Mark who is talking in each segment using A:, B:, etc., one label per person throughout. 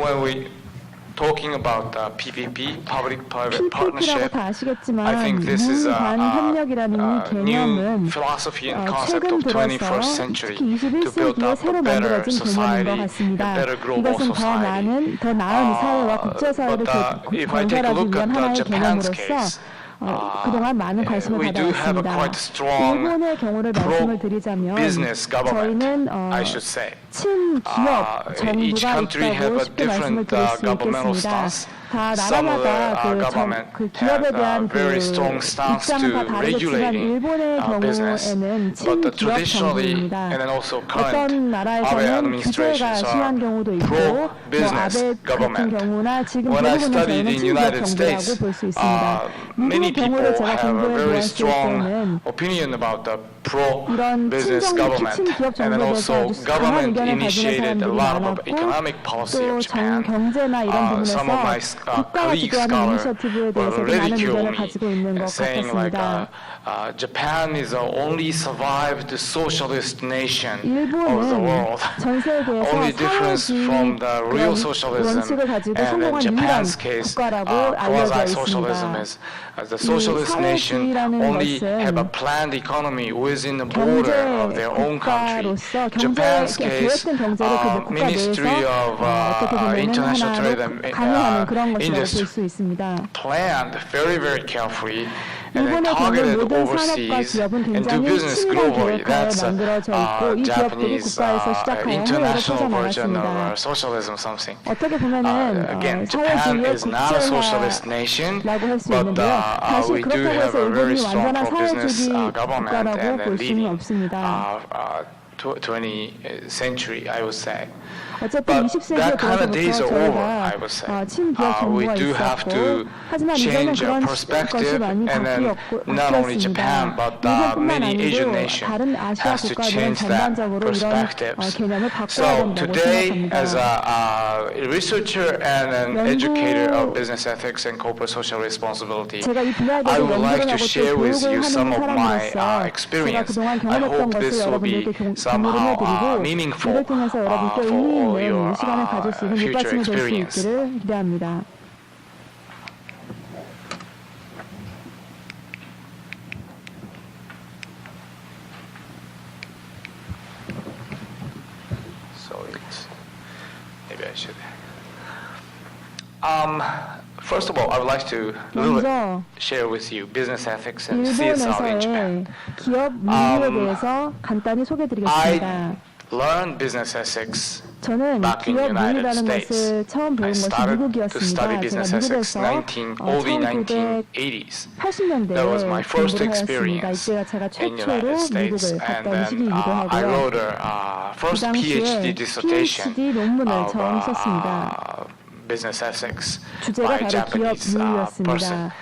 A: when we talking about PPP, public-private partnership,
B: 다 아시겠지만
A: I think this is
B: 무관협력이라는 이 개념은
A: new philosophy and concept
B: 최근
A: of
B: 들어서
A: 21st century
B: 특히
A: to build
B: 21세기에
A: up
B: 새로
A: a better
B: 만들어진 개념인 것
A: society, a
B: 같습니다.
A: better global
B: 이것은
A: society.
B: 더 나은 사회와 국제사회를
A: If I take a
B: 건설하기
A: look
B: 위한
A: at
B: 하나의
A: Japan's
B: 개념으로서
A: case,
B: 그동안 많은 관심을
A: we do have a
B: 받아왔습니다.
A: quite strong
B: 일본의 경우를 말씀을 드리자면
A: pro-business government,
B: 저희는
A: I should say.
B: 친기업
A: Each
B: 정부가
A: country have
B: 있다고
A: a
B: 쉽게 말씀을
A: different
B: 드릴 수
A: governmental
B: 있겠습니다.
A: stance.
B: 다
A: Some of
B: 나라마다
A: the government
B: 그 기업에 대한
A: have very strong stance
B: 입장은 다
A: to
B: 다르겠지만
A: regulating
B: 일본의
A: business.
B: 경우에는
A: But
B: 친기업
A: traditionally,
B: 정부입니다.
A: and then also current
B: 어떤
A: Abe
B: 나라에서는
A: administrations
B: 규제가 심한
A: are
B: 경우도 있고
A: pro-business
B: 아베 같은
A: government.
B: 경우나 지금
A: When I
B: 대부분의
A: studied
B: 경우는
A: in
B: 친기업
A: United
B: 정부라고
A: States,
B: 볼 수 있습니다.
A: many
B: 미국
A: people
B: 경우를 제가
A: have a
B: 공부해
A: very
B: 보았을
A: strong
B: 때는
A: opinion about the
B: 이런
A: pro-business government,
B: 친기업
A: and then
B: 정부에 대해서
A: also
B: 아주 강한
A: government
B: 의견을 가지는
A: initiated a
B: 사람들이
A: lot of
B: 많았고
A: economic policy
B: 또
A: of Japan.
B: 경제나 이런
A: Some of my
B: 부분에서 국가가
A: colleague
B: 주도하는
A: scholars
B: 이니셔티브에
A: will
B: 대해서도 많은
A: ridicule
B: 의견을
A: me,
B: 가지고 있는 것
A: saying like
B: 같았습니다.
A: Japan is the only survived socialist nation of the
B: 일본은
A: world.
B: 전 세계에서
A: Only difference from the real socialism
B: 원칙을 가지고
A: and in
B: 성공한 유일한
A: Japan's case,
B: 국가라고 알려져
A: quasi-socialism
B: 있습니다.
A: is the socialist nation
B: 사회주의라는
A: only
B: 것은
A: have a planned economy within the border of their own country.
B: 국가로서
A: Japan's case,
B: 계획된 경제를 그 국가
A: Ministry
B: 내에서
A: of
B: 어떻게 보면
A: International Trade
B: 하나로 강요하는 그런
A: and
B: 것이라고 볼
A: Industry
B: 수 있습니다.
A: planned very, very carefully and then
B: 일본의 경우
A: targeted
B: 모든 산업과
A: overseas
B: 기업은
A: and do
B: 굉장히
A: business
B: 친밀한
A: globally.
B: 계획하에
A: That's
B: 만들어져 있고 이 기업들이
A: Japanese
B: 국가에서 시작하여 해외로
A: international version
B: 뻗어나갔습니다.
A: of socialism something.
B: 어떻게 보면은
A: Again, Japan
B: 사회주의의
A: is not a socialist nation,
B: 국제화라고 할 수
A: but
B: 있는데요. 사실
A: we do
B: 그렇다고
A: have
B: 해서
A: a very
B: 일본이
A: strong
B: 완전한
A: pro-business
B: 사회주의
A: government
B: 국가라고
A: and
B: 볼 수는
A: leading
B: 없습니다.
A: 20th century, I would say.
B: 어쨌든
A: But
B: 20세기에
A: that kind of days
B: 들어서부터
A: are over,
B: 저희가
A: I would say.
B: 친기업
A: We
B: 정부가
A: do have
B: 있었고
A: to
B: 하지만 이제는
A: change our
B: 그런 것이
A: perspective,
B: 많이
A: and then not only Japan,
B: 바뀌었습니다.
A: but
B: 일본뿐만
A: many Asian
B: 아니고
A: nations
B: 다른 아시아
A: has to
B: 국가들은
A: change that
B: 전반적으로 이런
A: perspectives.
B: 개념을 바꿔야
A: So
B: 된다고
A: today,
B: 생각합니다.
A: as a researcher and an educator of business ethics and corporate social responsibility,
B: 제가 이 분야에
A: I
B: 대해서
A: would like
B: 연구를
A: to
B: 하고 또
A: share with
B: 교육을
A: you some
B: 하는
A: of my
B: 사람으로서 제가
A: experience.
B: 그동안
A: I
B: 경험했던
A: hope
B: 것을
A: this will be
B: 여러분들께 공유를
A: somehow
B: 해드리고
A: meaningful
B: 이를 통해서 여러분께
A: for
B: 의미
A: all
B: 있는
A: your
B: 시간을 가질 수 있는
A: future
B: 밑받침이 될 수
A: experience.
B: 있기를 기대합니다.
A: So maybe I should. First of all, I would like to
B: 먼저
A: share with you business ethics and CSR in
B: 일본에서의
A: Japan.
B: 기업 민주에 대해서 간단히 소개해드리겠습니다.
A: I learned business ethics
B: 저는
A: back in
B: 기업
A: United
B: 민주라는
A: States.
B: 것을 처음 배운
A: I
B: 것이
A: started to
B: 미국이었습니다.
A: study
B: 제가
A: business ethics
B: 미국에서
A: early 1980s.
B: 80년대에
A: That was my first
B: 공부를 하였습니다.
A: experience
B: 이때가 제가
A: in
B: 최초로
A: United States,
B: 미국을
A: and
B: 갔던
A: then
B: 시기이기도
A: I
B: 하고요.
A: wrote a
B: 그
A: first
B: 당시에
A: PhD dissertation
B: PhD 논문을
A: of
B: 처음 썼습니다.
A: business ethics
B: 주제가
A: by
B: 바로 기업
A: Japanese person.
B: 민주였습니다.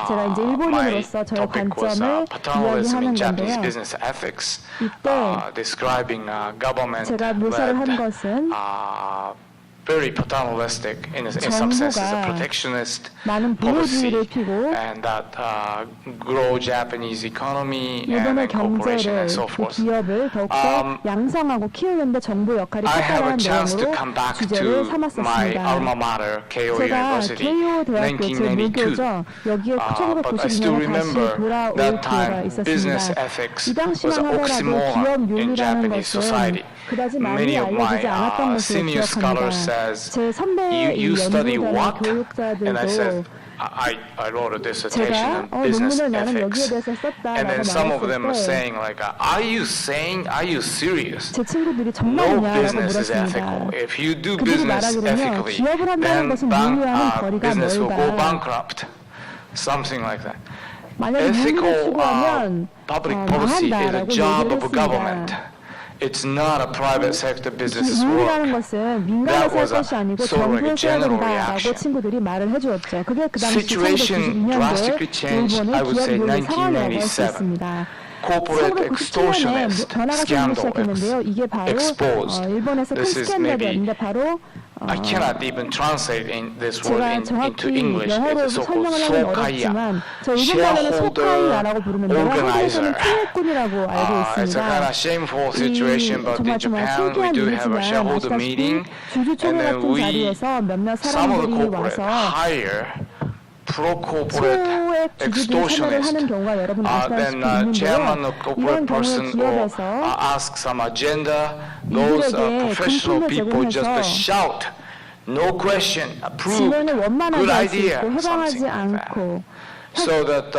B: 제가 이제 일본인으로서 저의
A: topic was
B: 관점을
A: paternalism in
B: 이야기하는
A: Japanese
B: 건데요.
A: business ethics,
B: 이때
A: describing government
B: 제가 묘사를 한
A: led
B: 것은
A: very paternalistic in some senses, a protectionist
B: 많은
A: policy,
B: 보호주의를 피고
A: and that grow Japanese economy and
B: 일본의
A: corporation
B: 경제를
A: and so
B: 그
A: forth.
B: 기업을 더욱더 양성하고 키우는데 정부 역할이
A: I have a
B: 컸다는
A: chance to
B: 내용으로
A: come back
B: 주제를
A: to my
B: 삼았었습니다.
A: alma mater, Keio
B: 제가
A: University,
B: 케이오 대학교 제
A: 1992.
B: 모교죠. 여기에
A: But I still
B: 1992년에 다시
A: remember
B: 돌아올
A: that
B: 기회가
A: time business
B: 있었습니다.
A: ethics
B: 이
A: was
B: 당시만
A: an
B: 하더라도 기업
A: oxymoron in
B: 윤리라는
A: Japanese
B: 것은
A: society.
B: 그다지
A: Many
B: 많이
A: of my
B: 알려지지 않았던 것으로
A: senior scholars
B: 기억합니다.
A: says,
B: 제 선배
A: you study
B: 연구자나
A: what? And I said,
B: 교육자들도
A: I wrote a dissertation
B: 제가
A: on business
B: 논문을 나는 여기에
A: ethics.
B: 대해서
A: And then
B: 썼다라고
A: some of them are
B: 말했을 때
A: saying like, are you serious?
B: 제 친구들이
A: No
B: 정말이냐라고
A: business is
B: 물었습니다.
A: ethical. If you do
B: 그들이
A: business
B: 말하기로는요,
A: ethically,
B: 기업을 한다는
A: then
B: 것은 윤리와는 거리가
A: business will go
B: 멀다.
A: bankrupt. Something like that.
B: 만약에 윤리를
A: Ethical
B: 추구하면
A: public policy is a
B: 망한다라고
A: job
B: 얘기를
A: of government.
B: 했습니다.
A: It's not a private sector business's
B: 윤리라는
A: work.
B: 것은 민간에서 할
A: was a
B: 것이 아니고
A: sort of like a
B: 정부에서 해야
A: general
B: 된다라고
A: reaction.
B: 친구들이 말을 해주었죠. 그게 그 당시
A: Situation
B: 1992년도에
A: drastically changed, I
B: 일본의
A: would
B: 기업
A: say
B: 윤리 상황이라고 할 수
A: 1997.
B: 있습니다.
A: corporate
B: 1997년에
A: extortionist
B: 변화가 생기기
A: scandal
B: 시작했는데요. 이게 바로
A: exposed.
B: 일본에서 큰
A: This is maybe
B: 스캔들이었는데 바로
A: I cannot even translate in this word
B: 제가
A: into
B: 정확히
A: English.
B: 영어로
A: It's so-called
B: 설명을 하기는
A: Sokaya,
B: 어렵지만 저 일본말로는 소카이야라고 부르는데요.
A: organizer.
B: 한국에서는 통일꾼이라고 알고
A: It's a kind
B: 있습니다.
A: of shameful situation, but in
B: 정말
A: Japan we
B: 신기한
A: do have a
B: 일이지만
A: shareholder meeting,
B: 아시다시피 주주총회
A: and then
B: 같은 자리에서 몇몇
A: some of the
B: 사람들이
A: corporate
B: 와서
A: hire pro-corporate
B: 소액 주주들 참여를 하는
A: extortionist.
B: 경우가 여러분
A: Then
B: 아시다시피
A: chairman
B: 있는데요.
A: of corporate
B: 이런 경우에
A: person will
B: 기업에서
A: ask some agenda. Those
B: 이들에게
A: professional
B: 금품을
A: people just
B: 제공해서
A: shout, no question, approve,
B: 지면을
A: good
B: 원만하게 할 수
A: idea,
B: 있고 해방하지
A: something like that.
B: 않고
A: So that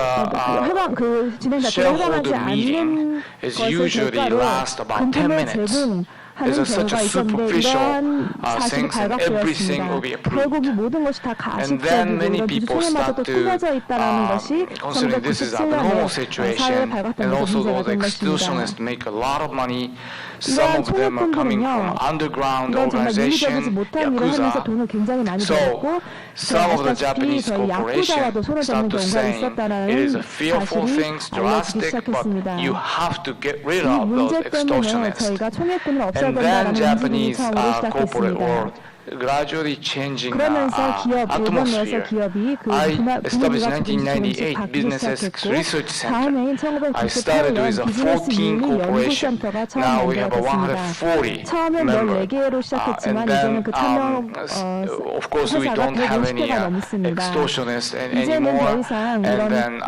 B: 해방 그 진행 자체를 해방하지
A: shareholder meeting
B: 않는
A: is
B: 것을
A: usually
B: 대가로
A: last about 10
B: 금품을
A: minutes.
B: 제공하는
A: It's such
B: 경우가
A: a
B: 있었는데
A: superficial
B: 이러한 사실이
A: things and everything will be
B: 발각되었습니다.
A: approved.
B: 결국 이 모든 것이 다
A: And then
B: 가식적이고
A: many
B: 이런
A: people
B: 주주총회마저도
A: start to,
B: 꾸며져 있다는 것이
A: considering this is abnormal
B: 1997년에 사회에
A: situation,
B: 발각된
A: and also
B: 문제가
A: those
B: 된 것입니다.
A: extortionists make a lot of money. Some
B: 이러한
A: of them are coming from
B: 총회꾼들은요,
A: underground
B: 이런 정말 윤리적이지
A: organization,
B: 못한 일을 하면서
A: yakuza.
B: 돈을 굉장히 많이
A: So
B: 벌었고
A: some of the
B: 아시다시피
A: Japanese
B: 저희 야쿠자와도
A: corporations
B: 손을
A: start
B: 잡는
A: to
B: 경우가
A: saying
B: 있었다는
A: it is a fearful
B: 사실이
A: thing,
B: 알려지기
A: drastic, but
B: 시작했습니다.
A: you have to get rid
B: 이
A: of those
B: 문제 때문에
A: extortionists.
B: 저희가 총회꾼을 없애야
A: And then
B: 된다는 움직임이
A: Japanese
B: 처음으로
A: corporate
B: 시작했습니다.
A: world gradually changing
B: 그러면서 기업, 일본 내에서
A: atmosphere.
B: 기업이 그
A: I
B: 분위기가
A: established
B: 조금씩
A: 1998
B: 바뀌기
A: Business Research
B: 시작했고
A: Center.
B: 다음해인
A: I started with
B: 1998년
A: a
B: 비즈니스
A: 14
B: 윤리
A: corporation.
B: 연구센터가 처음
A: Now we have a
B: 만들어졌습니다.
A: 140
B: 처음엔
A: member.
B: 14개로
A: And
B: 시작했지만
A: then,
B: 이제는 그 참여
A: of course, we
B: 회사가
A: don't have any
B: 150개가 넘습니다.
A: extortionists
B: 이제는 더
A: anymore.
B: 이상
A: And
B: 이런
A: then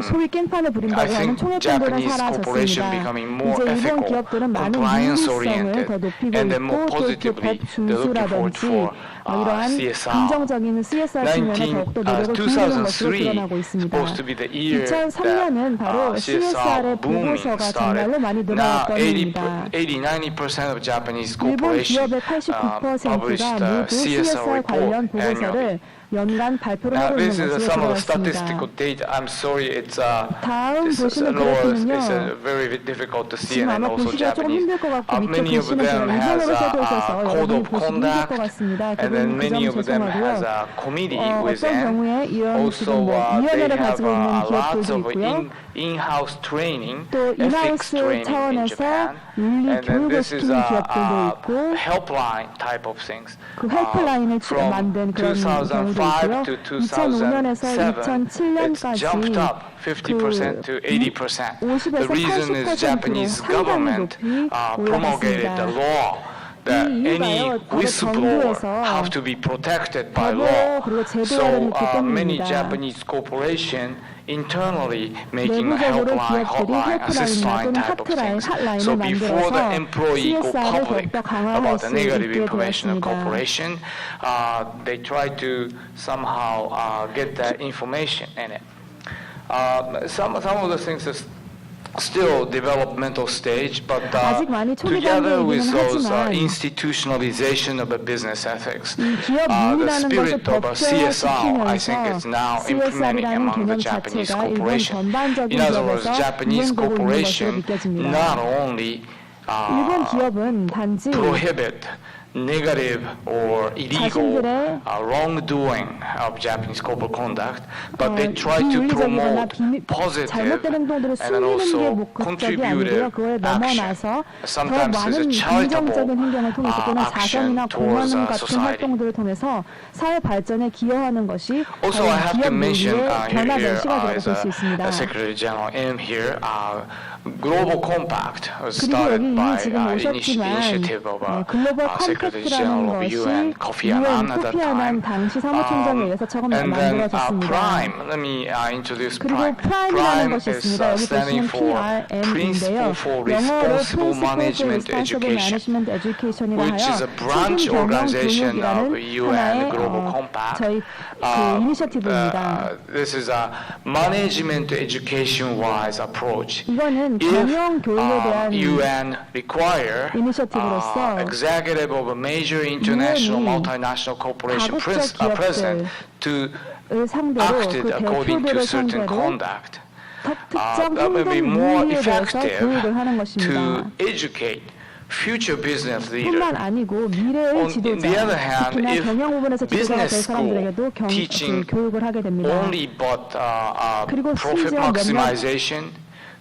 B: 소위 깽판을
A: I
B: 부린다고 하는
A: think
B: 총회꾼들은
A: Japanese corporation
B: 사라졌습니다.
A: becoming more
B: 이제 일본
A: ethical,
B: 기업들은 많은
A: compliance
B: 윤리성을
A: oriented,
B: 더 높이고
A: and then more
B: 있고 또
A: positively
B: 법
A: they're looking forward
B: 준수라든지
A: for
B: 이러한
A: CSR.
B: 긍정적인 CSR 측면에 더욱더 노력을 기울이는 것으로
A: 2003
B: 드러나고 있습니다.
A: supposed to be the year
B: 2003년은 바로
A: that
B: CSR의
A: boom
B: 보고서가
A: started.
B: 정말로 많이
A: Now
B: 늘어났던 해입니다.
A: 80-90% of Japanese
B: 일본
A: corporations
B: 기업의 89%가
A: published the
B: 모두 CSR 관련
A: report annually.
B: 보고서를 연간 발표를
A: Now
B: 하고
A: this
B: 있는
A: is
B: 것으로
A: some of the
B: 들어갔습니다.
A: statistical data. I'm sorry, it's
B: 다음
A: this is
B: 보시는
A: lower. It's
B: 그래프는요.
A: very difficult to see,
B: 지금
A: and
B: 아마
A: also
B: 보시기가 조금
A: Japanese.
B: 힘들 것 같고 밑에
A: Many of
B: 보시면 제가
A: them has
B: 일본어로 써져
A: a
B: 있어서
A: code
B: 여러분이
A: of
B: 보시기 힘들 것
A: conduct,
B: 같습니다.
A: and then
B: 그분 그
A: many
B: 점
A: of them has
B: 죄송하고요.
A: a committee
B: 어떤
A: within.
B: 경우에 이런 지금
A: Also,
B: 뭐
A: they
B: 위원회를
A: have
B: 가지고 있는
A: lots
B: 기업들도
A: of
B: 있고요.
A: in-house training,
B: 또
A: ethics
B: 인하우스
A: training in
B: 차원에서
A: Japan.
B: 윤리
A: And then
B: 교육을
A: this is
B: 시키는 기업들도 있고
A: helpline type of things.
B: 그 헬프라인을
A: From
B: 만든 그런 경우도
A: 2005
B: 있고요.
A: to
B: 2005년에서
A: 2007, it's jumped
B: 2007년까지
A: up 50% to 80%. The
B: 50에서
A: reason is
B: 80%로
A: Japanese
B: 상당히
A: government
B: 높이
A: promulgated the
B: 올라갔습니다.
A: law that
B: 이
A: any
B: 이유가요, 바로
A: whistleblower
B: 정부에서
A: have to be protected by
B: 법으로
A: law.
B: 그리고 제도화를
A: So
B: 했기
A: many
B: 때문입니다.
A: Japanese corporation internally making a
B: 내부적으로
A: helpline,
B: 기업들이
A: hotline, assist
B: 헬프라인이나
A: line
B: 또는
A: type of things.
B: 핫라인을
A: So before the
B: 만들어서
A: employee go
B: CSR을
A: public
B: 더욱더 강화할
A: about the
B: 수
A: negative
B: 있게
A: information of
B: 되었습니다.
A: corporation, they try to somehow get that information in it. Some of the things are still developmental stage, but
B: 아직 많이 초기
A: together with
B: 단계이기는
A: those
B: 하지만
A: institutionalization of a business ethics,
B: 기업
A: the
B: 윤리라는 것을
A: spirit of a CSR, I think,
B: 법제화시키면서
A: is now implementing
B: CSR이라는
A: among the
B: 개념
A: Japanese
B: 자체가 일본
A: corporation.
B: 전반적인
A: In other words,
B: 기업에서
A: Japanese
B: 유행되고 있는 것으로
A: corporation
B: 느껴집니다.
A: not only
B: 일본 기업은 단지
A: prohibit negative or illegal
B: 자신들의
A: wrongdoing of Japanese corporate conduct, but they try to
B: 비윤리적이거나
A: promote positive
B: 잘못된 행동들을
A: and then
B: 숨기는 게
A: also
B: 목적이 아니고요.
A: contributive
B: 그거에
A: action.
B: 넘어나서 더
A: Sometimes there's
B: 많은
A: a charitable
B: 긍정적인 행동을 통해서 또는
A: action
B: 자선이나
A: towards
B: 공헌 같은
A: society.
B: 활동들을 통해서 사회 발전에 기여하는 것이
A: Also, I have to
B: 기업
A: mention
B: 윤리의 변화된
A: here
B: 시각이라고
A: as
B: 볼 수 있습니다.
A: Secretary General M here, Global Compact was
B: 그리고
A: started
B: 여기
A: by
B: 지금 오셨지만
A: initiative of
B: 글로벌
A: Secretary
B: 컴팩트라는
A: General of
B: 것이
A: UN Kofi
B: UN
A: Annan at that
B: 코피 아난
A: time.
B: 당시 사무총장에 의해서 처음
A: And then
B: 만들어졌습니다.
A: Prime, let me introduce
B: 그리고
A: Prime.
B: 프라임이라는
A: Prime
B: 것이
A: is
B: 있습니다. 여기
A: standing
B: 보시면
A: for
B: PRM인데요.
A: Principle for
B: 영어로
A: Responsible
B: Principle for
A: Management
B: Responsible
A: Education,
B: Management Education이라
A: which is
B: 하여
A: a branch
B: 책임 경영
A: organization of
B: 교육이라는
A: UN
B: 하나의
A: Global Compact.
B: 저희 그 이니셔티브입니다.
A: This is a management education-wise approach.
B: 이거는
A: If
B: 경영 교육에 대한
A: UN require
B: 이니셔티브로서
A: executive of a major international
B: UN이
A: multinational corporation
B: 가급적
A: present to
B: 을 상대로
A: acted
B: 그
A: according to
B: 대표들을
A: certain
B: 상대로
A: conduct.
B: 특정
A: That may be more
B: 행동 윤리에 대해서
A: effective
B: 교육을 하는
A: to
B: 것입니다.
A: educate future business leaders.
B: 뿐만 아니고 미래의
A: On the other
B: 지도자,
A: hand,
B: 특히나
A: if
B: 경영 부분에서 지도자가 될
A: business
B: 사람들에게도
A: teaching
B: 교육을 하게 됩니다.
A: only but
B: 그리고
A: profit
B: 심지어 몇몇
A: maximization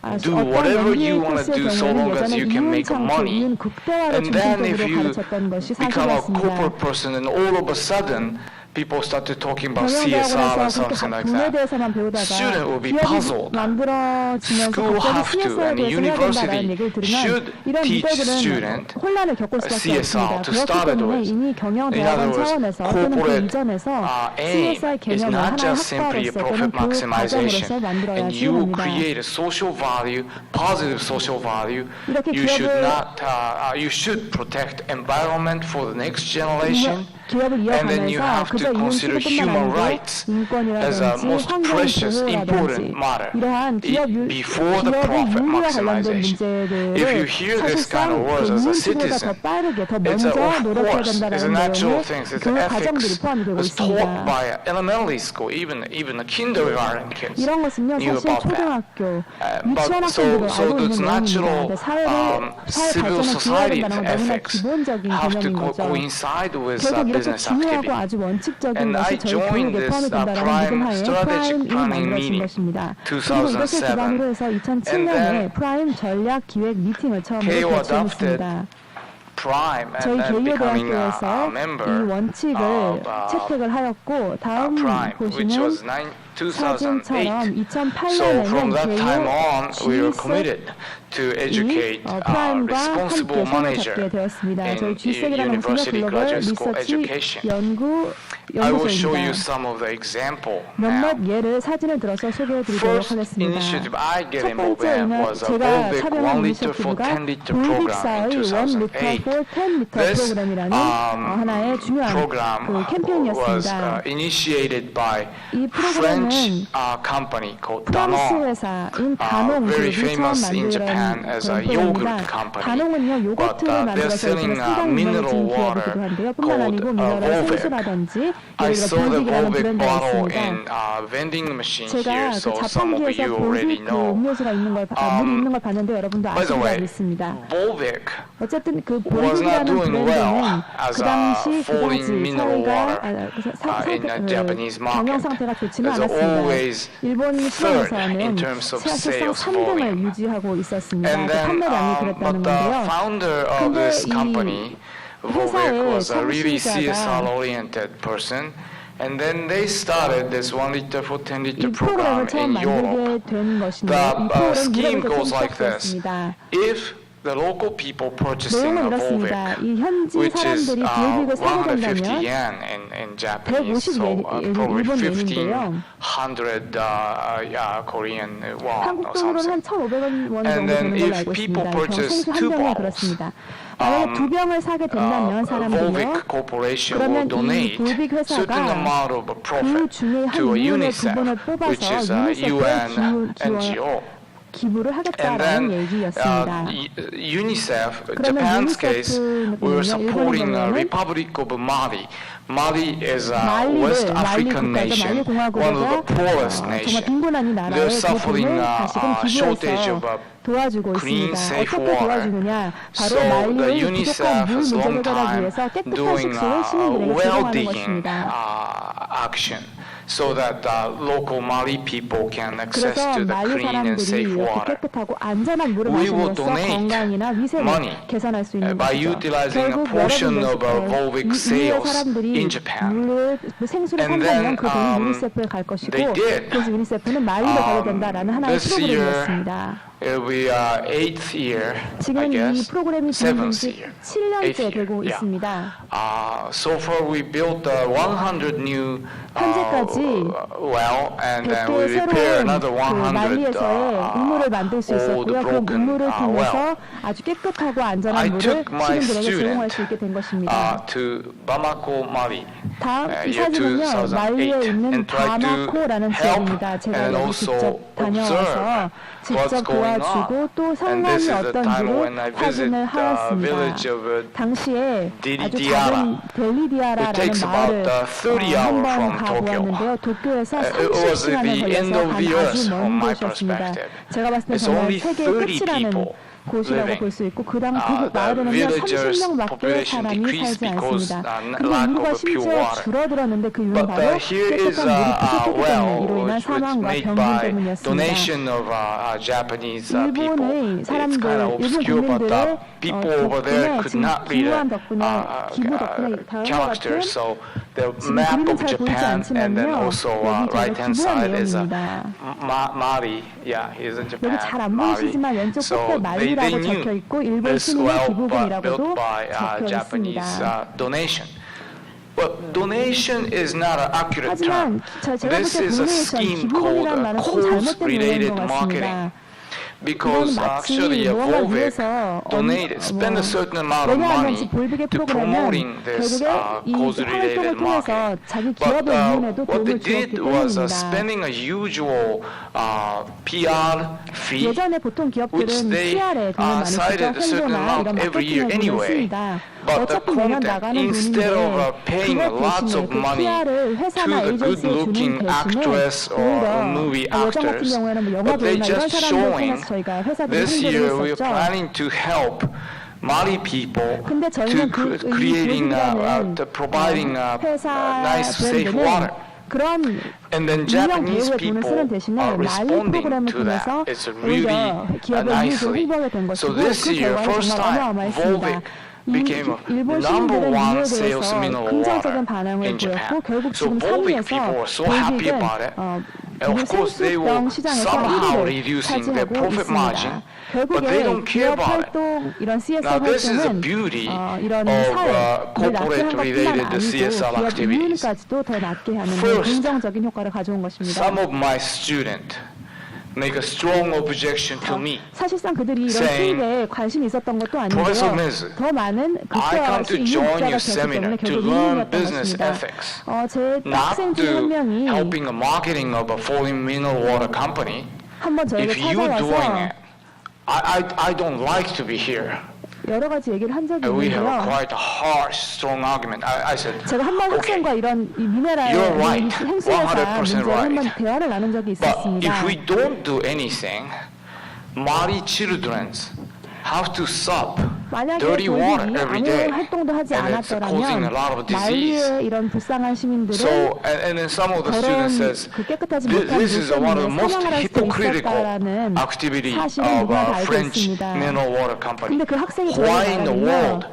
A: do
B: 어떤
A: whatever
B: MBA
A: you want to do
B: 코스의
A: so long
B: 경우는
A: as you
B: 예전에
A: can
B: 이윤
A: make
B: 창출,
A: money.
B: 이윤 극대화를
A: And then if
B: 중심적으로
A: you
B: 가르쳤던 것이
A: become a
B: 사실이었습니다.
A: corporate person and all of a sudden people started talking about CSR or
B: 경영대학원에서
A: something
B: 그렇게
A: like
B: 돈에
A: that,
B: 대해서만 배우다가
A: student will be
B: 기업이
A: puzzled.
B: 만들어지면서
A: School
B: 갑자기
A: have to,
B: CSR에
A: and
B: 대해서 해야
A: university
B: 된다라는 얘기를 들으면
A: should
B: 이런
A: teach
B: 리더들은
A: student
B: 혼란을 겪을 수밖에
A: CSR
B: 없습니다.
A: to
B: 그렇기
A: start
B: 때문에
A: with.
B: 이미
A: In
B: 경영대학원
A: other words,
B: 차원에서 또는 그
A: corporate
B: 이전에서
A: aim
B: CSR
A: is
B: 개념을
A: not
B: 하나의
A: just simply a
B: 학과로서 또는
A: profit
B: 교육 과정으로서
A: maximization,
B: 만들어야
A: and you will
B: 합니다.
A: create a social value, positive social value.
B: 이렇게
A: You should
B: 기업을
A: not, you should protect environment for the next generation.
B: 기업을
A: And then you
B: 이어가면서
A: have
B: 그저
A: to
B: 이윤
A: consider
B: 추구뿐만
A: human
B: 아니고
A: rights as a
B: 인권이라든지
A: most
B: 환경
A: precious, important
B: 보호라든지
A: matter
B: 이러한
A: before the
B: 기업의
A: profit
B: 윤리와 관련된
A: maximization. If you
B: 문제들을
A: hear this kind
B: 사실상
A: of words as a
B: 이윤 추구보다 더
A: citizen,
B: 빠르게 더
A: it's
B: 먼저
A: of
B: 노력해야
A: course, it's a
B: 된다는
A: natural
B: 내용의
A: thing. It's
B: 교육 과정들이
A: ethics.
B: 포함이 되고
A: It's taught
B: 있습니다.
A: by elementary school, even the kindergarten kids
B: 이런 것은요
A: knew
B: 사실
A: about that.
B: 초등학교,
A: But
B: 유치원
A: so
B: 학생들도 알고
A: those
B: 있는
A: natural
B: 내용입니다. 사회
A: civil
B: 발전을
A: society
B: 기여해야 된다는 건 너무나
A: ethics
B: 기본적인
A: have to
B: 개념인 거죠.
A: coincide with
B: 결국 이렇게
A: business
B: 중요하고
A: activity.
B: 아주 원칙적인
A: And I
B: 것이 저희
A: joined
B: 교육에 포함이
A: this
B: 된다는
A: Prime
B: 믿음 하에
A: Strategic
B: 프라임이
A: Planning
B: 만들어진
A: Meeting
B: 것입니다. 그리고 이것을
A: 2007.
B: 기반으로 해서
A: And
B: 2007년에
A: then
B: 프라임 전략 기획 미팅을 처음으로
A: KO
B: 개최했습니다.
A: Prime and
B: 저희
A: then becoming a
B: 개요대학교에서 이
A: member
B: 원칙을
A: of
B: 채택을 하였고 다음
A: Prime, which
B: 보시는
A: was 2008.
B: 사진처럼
A: So from
B: 2008년에는
A: that time on, we were
B: G7
A: committed to educate
B: 프라임과
A: responsible
B: 함께 손을
A: manager
B: 잡게 되었습니다.
A: in
B: 저희 G7이라는 것은요
A: university
B: 글로벌
A: graduate school
B: 리서치
A: education.
B: 연구
A: I will show you
B: 연구소입니다.
A: some of the example now.
B: 몇몇 예를 사진을 들어서 소개해드리도록
A: First
B: 하겠습니다.
A: initiative I get
B: 첫
A: involved in
B: 번째는
A: was a
B: 제가
A: Volvic 1
B: 참여한
A: liter for
B: 이니셔티브가
A: 10 liter program in
B: 볼빅사의 1
A: 2008.
B: 리터 for 10 리터
A: This
B: 프로그램이라는 하나의 중요한
A: program
B: 그
A: was
B: 캠페인이었습니다.
A: initiated by
B: 이
A: French
B: 프로그램은
A: company called
B: 프랑스
A: Danone.
B: 회사인 다농
A: very
B: 그룹이 처음
A: famous in Japan
B: 만든
A: as
B: 그런
A: a yogurt
B: 프로그램입니다.
A: company.
B: 다농은요
A: But
B: 요거트를
A: they're
B: 만들어서
A: selling
B: 요즘에 상당히
A: mineral
B: 유명해진
A: water
B: 기업이기도 한데요. 뿐만
A: called
B: 아니고 미네랄
A: Volvic.
B: 생수라든지
A: I
B: 예를
A: saw
B: 들어
A: the
B: 볼빅이라는
A: Volvic
B: 브랜드가
A: bottle
B: 있습니다.
A: in vending machine here,
B: 제가 그
A: so some of
B: 자판기에서
A: you already
B: 볼빅 그
A: know.
B: 음료수가 있는 걸 물이 있는 걸 봤는데 여러분도
A: By the
B: 아시리라고
A: way,
B: 믿습니다.
A: Volvic
B: 어쨌든 그
A: was not
B: 볼빅이라는
A: doing well
B: 브랜드는
A: as
B: 그 당시
A: falling
B: 그다지
A: mineral water in the
B: 사회가
A: Japanese
B: 경영
A: market.
B: 상태가 좋지는
A: It's
B: 않았습니다.
A: always
B: 일본
A: third
B: 시장에서는
A: in terms of
B: 사실상
A: sales
B: 3등을
A: volume.
B: 유지하고 있었습니다.
A: And
B: 그
A: then,
B: 판매량이
A: but
B: 그랬다는
A: the
B: 건데요.
A: founder of
B: 근데
A: this
B: 이
A: company, Volvic,
B: 회사의
A: was a really
B: 창시자가
A: CSR-oriented person. And then they started this 1 liter for 10
B: 이
A: liter
B: 프로그램을
A: program
B: 처음
A: in Europe.
B: 만들게 된 것인데
A: The
B: 이 프로그램
A: scheme
B: 유럽에서
A: goes like this.
B: 시작되었습니다.
A: If the local people purchasing
B: 내용은
A: a Volvic,
B: 이렇습니다. 이 현지
A: which is
B: 사람들이 볼빅을 사게
A: 150
B: 된다면
A: yen in Japanese,
B: 150
A: so probably
B: 일본 옌인데요.
A: 1,500 Korean won
B: 한국
A: or
B: 돈으로는 한
A: something.
B: 1,500원
A: And
B: 정도
A: then
B: 되는 걸로
A: if
B: 알고
A: people
B: 있습니다.
A: purchase
B: 생수 한
A: two
B: 병에
A: bottles,
B: 그렇습니다. 만약에 두 병을 사게 된다면 사람들이요.
A: Volvic Corporation will
B: 그러면 이
A: donate
B: 볼빅
A: certain
B: 회사가
A: amount of
B: 그
A: profit
B: 중에 한
A: to a
B: 2분의
A: UNICEF,
B: 2분을
A: which
B: 뽑아서
A: is a UN
B: 유니세프에
A: NGO.
B: 기부를
A: And
B: 하겠다라는
A: then
B: 얘기였습니다.
A: UNICEF,
B: 그러면
A: Japan's case, we were
B: 유니세프는요,
A: supporting
B: 일본의
A: Republic of Mali. Mali is a
B: 말리
A: West
B: 국가죠.
A: African
B: 말리
A: nation, one of
B: 공화국에가
A: the poorest
B: 정말
A: nation.
B: 빈곤한 이
A: They're
B: 나라의 그
A: suffering
B: 돈을
A: a
B: 다시금
A: shortage
B: 기부해서
A: of
B: 도와주고
A: clean,
B: 있습니다.
A: safe
B: 어떻게
A: water.
B: 도와주느냐? 바로
A: So the
B: 말리의
A: UNICEF
B: 부족한 물
A: has
B: 문제를
A: long
B: 해결하기
A: time
B: 위해서 깨끗한
A: doing
B: 식수를 시민들에게
A: well
B: 제공하는
A: digging
B: 것입니다.
A: action, so that local Mali people can access
B: 그래서
A: to the
B: 말리
A: clean and
B: 사람들이
A: safe
B: 이렇게
A: water.
B: 깨끗하고 안전한 물을
A: We will
B: 마심으로써
A: donate
B: 건강이나 위생을
A: money
B: 개선할 수 있는
A: by
B: 것이죠.
A: utilizing a
B: 결국
A: portion
B: 여러분들
A: of our Volvic
B: 이
A: sales
B: 사람들이
A: in Japan.
B: 생수를
A: And
B: 산다면
A: then,
B: 그 돈이 유니세프에 갈 것이고
A: they did.
B: 그래서 유니세프는 말리로 가야 된다라는 하나의
A: This year,
B: 프로그램이었습니다.
A: it'll be 8th year, I
B: 지금 이
A: guess,
B: 프로그램이 진행된
A: 7th
B: 지
A: year.
B: 7년째 되고
A: Yeah.
B: 있습니다.
A: So far we built 100 new
B: 현재까지
A: well, and then we
B: 100개의
A: repair
B: 새로운
A: another
B: 그
A: 100
B: 말리에서의 우물을 만들 수
A: old
B: 있었고요. 그
A: broken
B: 우물을
A: well.
B: 통해서 아주 깨끗하고
A: I
B: 안전한 물을
A: took my
B: 시민들에게 제공할
A: student
B: 수 있게 된 것입니다.
A: to Bamako, Mali.
B: 다음 이
A: year
B: 사진은요
A: 2008,
B: 말리에 있는
A: and try to
B: 바마코라는
A: help
B: 지역입니다. 제가
A: and
B: 여기
A: also
B: 직접 다녀와서
A: observe
B: 직접
A: what's going
B: 도와주고
A: on.
B: 또
A: And
B: 상황이
A: this is the time when I
B: 어떤지를
A: visit
B: 사진을
A: the village
B: 하였습니다.
A: of
B: 당시에 아주
A: Dilidiara.
B: 작은
A: It
B: 델리디아라라는
A: takes
B: 마을을
A: about 30 hours
B: 한번
A: from
B: 가보았는데요. 도쿄에서
A: It was at
B: 30시간을
A: the end
B: 걸려서
A: of the
B: 간
A: earth
B: 아주
A: from
B: 먼
A: my
B: 곳이었습니다.
A: perspective.
B: 제가 봤을 때
A: It's
B: 정말
A: only
B: 세계의
A: 30
B: 끝이라는
A: people
B: 곳이라고
A: living.
B: 볼 수 있고 그
A: The
B: 마을에는요
A: villagers'
B: 30명밖에
A: population
B: 사람이
A: decreased
B: 살지
A: because
B: 않습니다. 그리고
A: lack
B: 인구가
A: of pure
B: 심지어
A: water.
B: 줄어들었는데 그 이유는
A: But
B: 바로
A: here is
B: 깨끗한 물이 부족했기 때문에
A: well,
B: 이로 인한
A: which was
B: 사망과
A: made
B: 병균
A: by
B: 때문이었습니다.
A: donation of Japanese people.
B: 일본의
A: It's kind of
B: 사람들, 일본
A: obscure, but
B: 국민들의
A: people over there
B: 덕분에
A: could
B: 지금
A: not read
B: 기부한 덕분에 기부 덕분에 다음과
A: characters.
B: 같은
A: So the
B: 지금
A: map
B: 그림은
A: of
B: 잘 보이지
A: Japan, and then
B: 않지만요.
A: also
B: 여기 저희가
A: right-hand
B: 기부한
A: side is
B: 내용입니다.
A: Mali. Yeah, he's in Japan.
B: 여기 잘 안
A: Mali.
B: 보이시지만 왼쪽 끝에
A: So they
B: 말리라고
A: knew
B: 적혀 있고 일본
A: this
B: 시민의
A: well
B: 기부금이라고도
A: built by
B: 적혀
A: Japanese
B: 있습니다.
A: donation. But donation is not an accurate term.
B: 하지만 제가 볼
A: This
B: 때
A: is a
B: 도네이션,
A: scheme called
B: 기부금이라는 말은 조금 잘못된
A: cause-related
B: 용어인 것
A: marketing.
B: 같습니다.
A: Because
B: 이건 마치
A: actually
B: 무언가를
A: Volvic
B: 위해서
A: spend a certain amount of
B: 왜냐하면
A: money
B: 볼빅의
A: to
B: 프로그램은
A: promoting this
B: 결국에 이
A: cause-related
B: 활동을 통해서
A: marketing.
B: 자기
A: But
B: 기업의 이윤에도
A: what
B: 도움을
A: they
B: 주었기
A: did was
B: 때문입니다.
A: spending a usual PR fee,
B: 예전에 보통
A: which
B: 기업들은
A: they
B: PR에 돈을 많이 쓰죠.
A: cited a certain
B: 홍보나
A: amount
B: 이런
A: every year
B: 마케팅에 돈을
A: anyway.
B: 씁니다.
A: But the
B: 어차피 매년
A: content,
B: 나가는
A: instead of
B: 돈인데
A: paying
B: 그걸
A: lots
B: 대신에
A: of
B: 그
A: money
B: PR을
A: to
B: 회사나
A: the
B: 에이전시에 주는
A: good-looking
B: 대신에
A: actress or movie
B: 오히려 여성 같은
A: actors,
B: 경우에는 뭐 영화
A: but they
B: 배우나 이런
A: just
B: 사람들
A: showing
B: 통해서 저희가 회사들이
A: this year
B: 홍보를
A: we're
B: 했었죠.
A: planning to help Mali people
B: 근데
A: to
B: 저희는 그
A: creating,
B: 볼빅이라는
A: providing
B: 회사
A: nice, safe water.
B: 브랜드는 그런
A: And then
B: 유명
A: Japanese
B: 배우의 돈을
A: people
B: 쓰는 대신에
A: are
B: 말리
A: responding
B: 프로그램을
A: to
B: 통해서
A: that. It's
B: 오히려
A: really
B: 기업의 이익을
A: nicely.
B: 홍보하게 된 것이고
A: So this
B: 그
A: year,
B: 결과는
A: first
B: 정말
A: time,
B: 어마어마했습니다.
A: Volvic became
B: 일본
A: number
B: 시민들의
A: one
B: 이유에
A: salesman
B: 대해서
A: of
B: 긍정적인
A: water
B: 반응을
A: in
B: 보였고
A: Japan.
B: 결국
A: So
B: 지금
A: Volvic
B: 3위에서
A: people were so happy
B: 볼빅은
A: about it. And of course, they
B: 생수병
A: were
B: 시장에서
A: somehow
B: 1위를
A: reducing their
B: 차지하고
A: profit margin,
B: 있습니다.
A: but they
B: 결국에
A: don't care
B: 기업
A: about it.
B: 활동 이런 CSR
A: Now, this is the
B: 활동은
A: beauty
B: 이런
A: of
B: 사회를 낮게 한
A: corporate-related
B: 것뿐만 아니고
A: CSR
B: 기업
A: activities.
B: 이윤까지도 더 낮게 하는
A: First,
B: 긍정적인 효과를 가져온 것입니다.
A: Some of my students make a strong objection to me.
B: 사실상 그들이 이런
A: saying,
B: 수입에 관심이 있었던 것도
A: Professor
B: 아니고요.
A: Mills,
B: 더 많은
A: I come
B: 국제화시
A: to join
B: 이익자가
A: your
B: 되었기
A: seminar
B: 때문에
A: to
B: 결국
A: learn
B: 이익이었던
A: business
B: 것입니다.
A: ethics,
B: 제
A: not
B: 학생 중 한
A: to
B: 명이
A: helping a marketing of a foreign mineral water company.
B: 한번 저에게
A: If you're doing
B: 찾아와서
A: it, I don't like to be here.
B: 여러 가지 얘기를 한 적이
A: And we have
B: 있는데요.
A: quite a harsh, strong argument. I said,
B: 제가 한 번
A: okay,
B: 학생과 이런 이 미네랄
A: You're right.
B: 행수회사
A: 100%
B: 문제를 한 번
A: right.
B: 대화를 나눈 적이
A: but
B: 있었습니다.
A: if we don't do anything, Mali children have to sup
B: 만약에
A: dirty water
B: 볼빅이
A: every
B: 아무
A: day,
B: 활동도 하지
A: and it's causing a
B: 않았더라면
A: lot of disease.
B: 말리의 이런 불쌍한 시민들은
A: So, and then some of the students says,
B: 그 깨끗하지 못한
A: this is one of the
B: 물
A: most
B: 때문에 사망을 할 수도
A: hypocritical
B: 있었다라는
A: activity
B: 사실은
A: of
B: 누구나 다 알고
A: French
B: 있습니다.
A: mineral water company.
B: 근데 그 학생이
A: Why
B: 저에게
A: in the
B: 말하면요.
A: world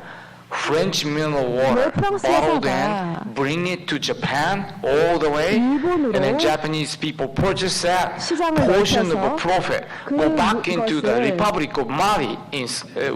A: French mineral water
B: 왜 프랑스
A: bottled
B: 회사가
A: in, bring it to Japan all the way,
B: 일본으로
A: and then Japanese people purchase that
B: 시장을
A: portion of
B: 넓혀서
A: the profit, go back into the
B: 그것을
A: Republic of Mali in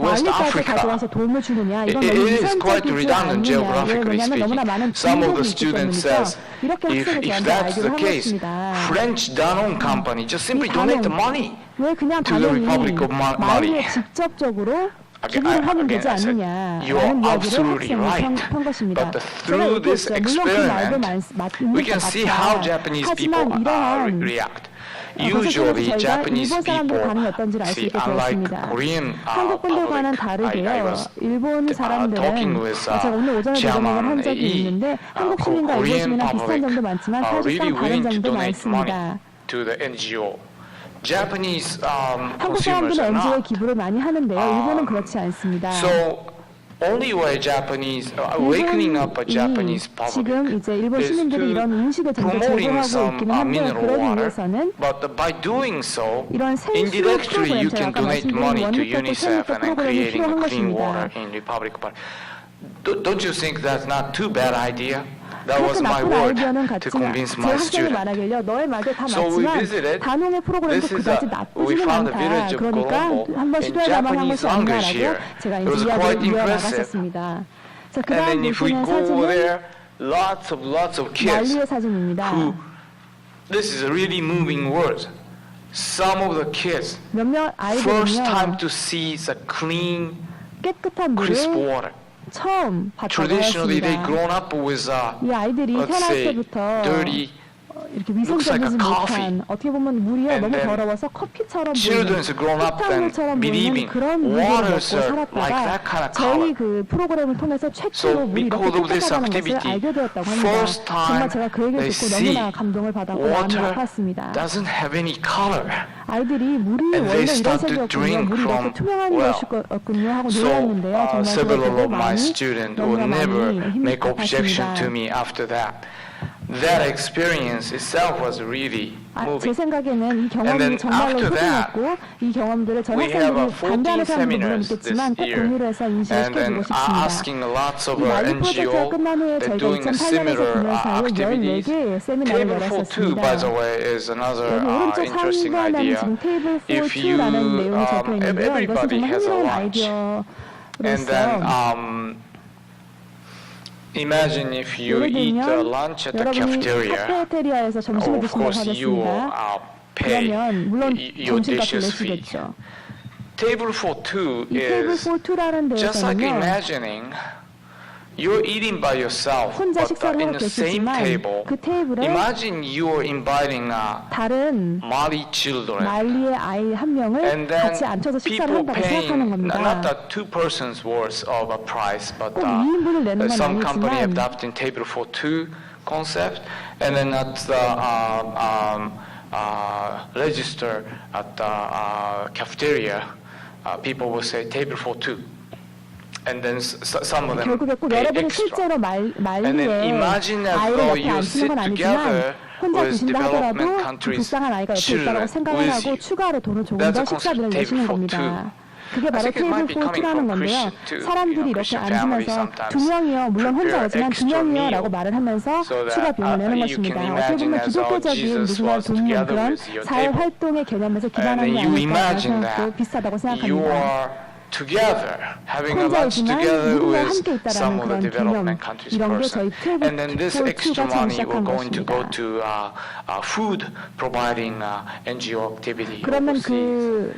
A: West
B: 말리까지
A: Africa.
B: 가져와서 도움을 주느냐 이건
A: It
B: 너무
A: is quite
B: 위선적이지
A: redundant
B: 않느냐.
A: geographically
B: 왜냐하면 너무나
A: speaking.
B: 많은
A: Some of the
B: 중독이 있기
A: students
B: 때문이죠.
A: says,
B: 이렇게
A: if
B: 학생이 저한테
A: that's the
B: 알기로 한
A: case,
B: 것입니다.
A: French Danone company just simply donate the money.
B: 왜 그냥
A: to the
B: 당연히
A: Republic of Mali.
B: 말리에 직접적으로 기부를 하면 되지
A: I said,
B: 않느냐
A: you are
B: 라는 이야기를
A: absolutely
B: 학생이
A: right.
B: 한 것입니다.
A: But
B: 제가
A: through this
B: 얘기했죠. 물론 그 말도
A: experiment, we
B: 맞는
A: can
B: 것
A: see how
B: 같다.
A: Japanese people
B: 하지만 이러한
A: react.
B: 그것을
A: Usually,
B: 통해서 저희가
A: Japanese
B: 일본 사람들
A: people,
B: 반응이 어떤지를 알 수
A: see,
B: 있게
A: unlike
B: 되었습니다.
A: Korean
B: 한국 분들과는
A: public, I
B: 다르게요.
A: was
B: 일본 사람들은
A: talking with
B: 제가 오늘 오전에
A: Chairman
B: 고정을 한 적이
A: Lee,
B: 있는데 한국 시민과 일본
A: Korean
B: 시민이랑 비슷한
A: public
B: 점도 많지만
A: are really
B: 사실상 다른
A: willing to
B: 점도
A: donate money
B: 많습니다.
A: to the NGO. Japanese
B: 한국
A: consumers
B: 사람들은
A: are
B: NGO에
A: not.
B: 기부를 많이 하는데요. 일본은 그렇지 않습니다.
A: So, only way Japanese awakening up a Japanese
B: 지금
A: public
B: 이제 일본
A: is
B: 시민들이 이런
A: to
B: 인식을 점점
A: promoting
B: 제고하고
A: some
B: 있기는 한데
A: mineral
B: 그러기
A: water,
B: 위해서는
A: but by doing so,
B: 이런 생수
A: indirectly
B: 프로그램
A: you
B: 제가
A: can
B: 아까
A: donate
B: 말씀드린
A: money to
B: 원유포트
A: UNICEF
B: 생수
A: and then
B: 프로그램이
A: creating
B: 필요한
A: a clean
B: 것입니다.
A: water in Republic of Don't you think that's not too bad idea? That was
B: 그렇게
A: my
B: 나쁜
A: word
B: 아이디어는
A: to
B: 같지만
A: convince
B: 제
A: my
B: 학생이
A: student.
B: 말하길요. 너의 말도 다
A: So we
B: 맞지만
A: visited.
B: 단홍의 프로그램도
A: This is
B: 그다지
A: we
B: 나쁘지는
A: found the
B: 않다.
A: village of
B: 그러니까
A: Colombo
B: 한번
A: in
B: 시도해볼 만한
A: Japanese
B: 것이
A: language
B: 아니냐라고
A: here.
B: 제가
A: It was
B: 이제
A: quite
B: 이야기를
A: impressive.
B: 이어나갔었습니다. 자,
A: And
B: 그다음
A: then if we
B: 보시는
A: go
B: 사진은
A: there, lots of kids
B: 말리의 사진입니다.
A: who, this is a really moving word. Some of the kids,
B: 몇몇
A: first time
B: 아이들은요
A: to see the clean,
B: 깨끗한
A: crisp
B: 물을
A: water.
B: 처음 봤다고
A: Traditionally, they
B: 했습니다.
A: grown up with,
B: 이 아이들이
A: let's
B: 태어날
A: say,
B: 때부터
A: dirty
B: 이렇게
A: looks like a
B: 위생적이지
A: coffee.
B: 못한 어떻게 보면 물이
A: And
B: 너무
A: then
B: 더러워서 커피처럼 보이는
A: Children's grown up then
B: 흙탕물처럼 보이는
A: believing
B: 그런 물을 먹고
A: waters are like
B: 살았다가
A: that kind of
B: 저희
A: color.
B: 그 프로그램을 통해서
A: So
B: 최초로 물이 이렇게
A: because of this
B: 깨끗하다는 것을
A: activity,
B: 알게 되었다고 합니다.
A: first
B: 정말
A: time
B: 제가 그 얘기를
A: they
B: 듣고
A: see
B: 너무나 감동을 받았고 마음이
A: water
B: 아팠습니다.
A: doesn't have any color.
B: 아이들이 물이
A: And
B: 원래
A: they
B: 이런
A: start to
B: 색이었군요.
A: drink
B: 물이 이렇게
A: from
B: 투명한
A: well.
B: 것이었군요 하고
A: So
B: 놀랐는데요. 정말
A: several
B: 그걸 보고
A: of my
B: 많이
A: students would
B: 너무나
A: never
B: 많이
A: make
B: 힘이
A: objection to
B: 아팠습니다.
A: me after that. That experience itself was really
B: 제
A: moving.
B: 생각에는 이
A: And
B: 경험이
A: then
B: 정말로
A: after that,
B: 소중했고 이 경험들을 전
A: We have
B: 학생들이
A: 14
B: 반대하는 사람도 물론
A: seminars
B: 있겠지만
A: this
B: 꼭
A: year.
B: 공유를 해서 인식을
A: And then
B: 시켜주고 싶습니다.
A: asking lots of
B: 이 말리 프로젝트가
A: NGO
B: 끝난 후에
A: that
B: 저희가
A: doing
B: 2008년에서
A: similar
B: 9년 사이에
A: activities.
B: 14개의 세미나를
A: Table for two, by the
B: 열었었습니다.
A: way, is another
B: 여기 오른쪽
A: interesting
B: 상단에는
A: idea.
B: 지금 테이블
A: If
B: 4-2라는
A: you,
B: 내용이 적혀 있는데요. 이것은
A: everybody
B: 정말
A: has a
B: 흥미로운
A: lunch. And
B: 아이디어로서
A: then imagine if you
B: 예를
A: eat
B: 들면
A: lunch at the
B: 여러분이
A: cafeteria.
B: 카페테리아에서 점심을
A: Of
B: 드신다고
A: course, you
B: 하겠습니다.
A: pay
B: 그러면 물론
A: your
B: 점심값을
A: dishes fee.
B: 내시겠죠.
A: Table for two
B: 이 테이블
A: is
B: 4-2라는
A: just like
B: 데에서는요.
A: imagining you're eating by yourself,
B: 혼자
A: but
B: 식사를
A: in
B: 하고
A: the same
B: 계시지만
A: table.
B: 그 테이블에
A: Imagine you're inviting
B: 다른
A: Mali children.
B: 말리의 아이 한 명을
A: And then
B: 같이 앉혀서 식사를
A: people
B: 한다고 생각하는
A: paying
B: 겁니다.
A: not the two persons worth of a price, but
B: 꼭 2인분을 내는 건
A: some company
B: 아니지만
A: adopting table for two concept, and then at the register at the cafeteria, people will say table for two, and then some of them
B: 결국에 꼭
A: pay
B: 여러분이
A: extra.
B: 실제로
A: And then
B: 말리에
A: imagine as
B: 아이를
A: though
B: 옆에
A: you
B: 앉히는
A: sit
B: 건 아니지만
A: together
B: 혼자
A: with
B: 드신다
A: development
B: 하더라도 그
A: countries'
B: 불쌍한 아이가 옆에 있다고
A: children
B: 생각을
A: with
B: 하고
A: you.
B: 추가로 돈을 조금
A: That's
B: 더
A: a concept,
B: 식사비를
A: table
B: 내시는
A: for
B: 겁니다.
A: two.
B: 그게
A: I
B: 바로
A: think it might
B: 테이블
A: be coming
B: 4-2라는
A: from
B: 건데요.
A: Christian too.
B: 사람들이 이렇게
A: Christian families
B: 앉으면서
A: sometimes
B: 두 명이요. 물론 혼자
A: prepare
B: 오지만 두
A: extra
B: 명이요라고
A: meal
B: 말을 하면서
A: so that,
B: 추가 비용을 내는
A: you
B: 것입니다.
A: can
B: 어떻게 보면
A: imagine as how
B: 기독교적인
A: Jesus
B: 누군가
A: was
B: 돕는
A: together
B: 그런
A: with your
B: 사회
A: table.
B: 활동의 개념에서
A: And
B: 기반한
A: then
B: 게
A: you
B: 아닐까
A: imagine
B: 생각도
A: that
B: 비슷하다고
A: you
B: 생각합니다.
A: are together, having a lunch
B: 혼자이지만
A: together
B: 누군가
A: with
B: 함께 있다라는
A: some of the
B: 그런 개념
A: development countries
B: 이런 게
A: person.
B: 저희 테이블
A: And then this
B: 4-2가
A: extra
B: 처음
A: money
B: 시작한
A: we're going to go
B: 것입니다.
A: to food providing NGO activity
B: 그러면
A: overseas.
B: 그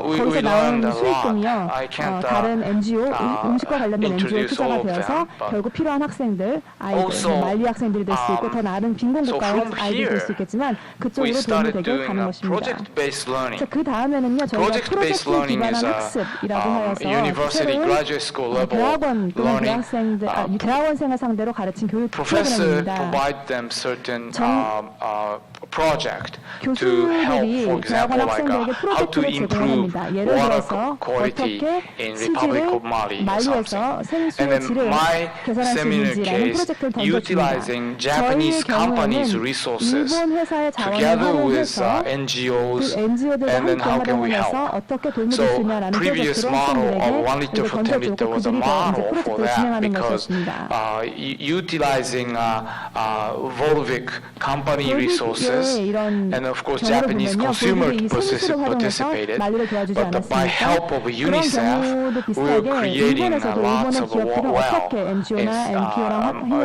A: We
B: 거기서
A: learned
B: 나온
A: a lot.
B: 수익금이요
A: I can't
B: 다른 NGO, 음식과 관련된 NGO에
A: introduce
B: 투자가
A: all of
B: 되어서
A: them, but
B: 결국 필요한 학생들, 아이들,
A: also,
B: 말리 학생들이 될 수 있고 더 나은 빈곤
A: so
B: 국가의
A: from
B: 아이들이 될 수
A: here,
B: 있겠지만
A: we
B: 그쪽으로 도움이
A: started
B: 되게
A: doing
B: 가는 것입니다.
A: project-based learning.
B: 그 다음에는요 저희가
A: Project-based
B: 프로젝트
A: learning
B: 기반한
A: is
B: 학습이라고 하여서
A: university
B: 새로운
A: graduate school level
B: 대학원 또는
A: learning.
B: 대학생들, 대학원생을 상대로 가르친 교육
A: Professor
B: 프로그램입니다.
A: provide them certain project to
B: 교수들이
A: help, for
B: 대학원
A: example, like
B: 학생들에게
A: how to
B: 프로젝트를
A: improve
B: 제공합니다. 예를
A: water
B: 들어서
A: quality
B: 어떻게
A: in Republic of Mali or
B: 말리에서
A: something.
B: 생수의
A: And then
B: 질을
A: my
B: 개선할 수
A: seminar
B: 있는지라는
A: case,
B: 프로젝트를 던져줍니다.
A: utilizing
B: 저희의
A: Japanese companies'
B: 경우에는
A: resources
B: 일본 회사의 자원을
A: together with
B: 활용해서
A: NGOs,
B: 그 NGO들과
A: and then
B: 함께
A: how can we
B: 활용해서
A: help?
B: 어떻게 도움을 줄 수
A: So
B: 있냐라는
A: previous
B: 프로젝트로
A: model of 1
B: 학생들에게
A: liter for 10
B: 던져주고
A: liter was a
B: 그들이 더 이제
A: model for
B: 프로젝트를
A: that
B: 진행하는
A: because
B: 것이었습니다.
A: utilizing Volvic company resources and of course Japanese consumer participated, but by help of UNICEF we were creating lots of well in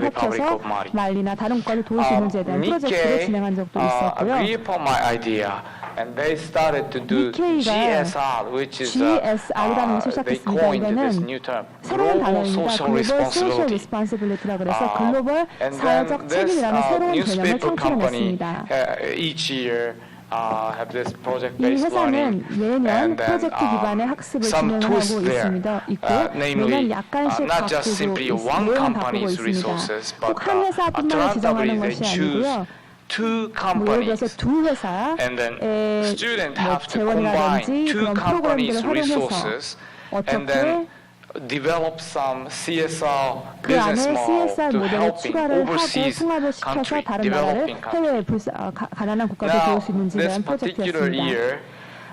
A: Republic of Mali.
B: 말리나 다른 국가를 도울 수 있는지에 대한 프로젝트를
A: Nikkei
B: 진행한 적도 있었고요.
A: agreed upon my idea. And they started to do
B: 니케이가
A: GSR, which is
B: GSR이라는 것을
A: they
B: 시작했습니다.
A: coined this
B: 이거는
A: new term,
B: 새로운
A: global
B: 단어입니다.
A: social
B: 글로벌 소셜
A: responsibility.
B: 리스폰시빌리티라 그래서 글로벌
A: And then
B: 사회적
A: this
B: 책임이라는 새로운 개념을
A: newspaper company
B: 창출해냈습니다.
A: each year have this
B: 이
A: project-based
B: 회사는
A: learning,
B: 매년
A: and then
B: 프로젝트 기반의 학습을
A: some
B: 진행하고
A: twist there,
B: 있습니다. 있고
A: namely
B: 매년 약간씩
A: not just simply one
B: 내용을 바꾸고
A: company's
B: 있습니다.
A: resources, but
B: 꼭 한 회사뿐만
A: alternatively
B: 지정하는
A: they
B: 것이
A: choose
B: 아니고요.
A: two
B: 예를 들어서
A: companies.
B: 두 회사의
A: And then students have to
B: 재원이라든지
A: combine two
B: 그런
A: companies'
B: 프로그램들을 활용해서
A: resources and then
B: 어떻게
A: develop some CSR
B: 그
A: business
B: 안에
A: model
B: CSR
A: to
B: 모델을
A: helping
B: 추가를 하고
A: overseas
B: 통합을 시켜서
A: country,
B: 다른 나라를
A: developing country.
B: 해외 가난한 국가들 도울
A: Now,
B: 수 있는지에
A: this
B: 대한
A: particular
B: 프로젝트였습니다.
A: year,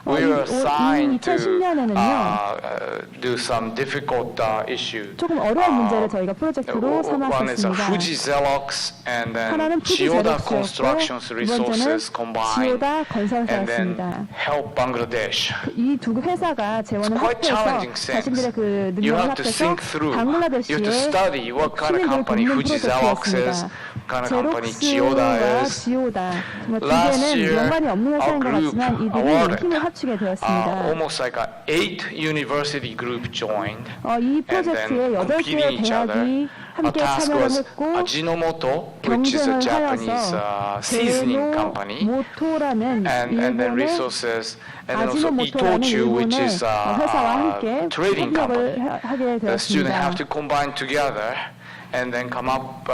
A: we were assigned to
B: 2010년에는요.
A: do some difficult issue.
B: 조금 어려운 문제를 저희가 프로젝트로
A: One is
B: 삼았습니다.
A: Fuji Xerox and then
B: 하나는
A: Chiyoda
B: 푸지제로스였고
A: Constructions
B: 두 번째는
A: resources combined
B: 지오다
A: and then
B: 건설사였습니다.
A: help Bangladesh.
B: 이 두 회사가 재원을
A: It's quite
B: 합해서
A: challenging since
B: 자신들의 그
A: you
B: 능력을
A: have to
B: 합해서
A: think through. You have to
B: 방글라데시의
A: study what kind of
B: 시민들을
A: company
B: 돕는
A: Fuji Xerox is,
B: 프로젝트였습니다.
A: kind of company,
B: 제록스와
A: Chiyoda is.
B: 지오다 정말 두
A: Last
B: 개는
A: year,
B: 연관이 없는
A: our
B: 회사인 것
A: group
B: 같지만 이들이
A: awarded
B: 힘을 합치게 되었습니다.
A: almost like 8 university group joined.
B: 이 프로젝트에 8개의 대학이 함께 참여를 했고
A: Ajinomoto, which is a
B: 경쟁을
A: Japanese
B: 하여서
A: seasoning company,
B: 제노모토라는
A: and then
B: 일본의
A: resources, and then also
B: 아지노모토라는
A: Itochu, which
B: 일본의
A: is
B: 회사와 함께
A: trading company.
B: 협력을 하게
A: The students
B: 되었습니다.
A: have to combine together and then come up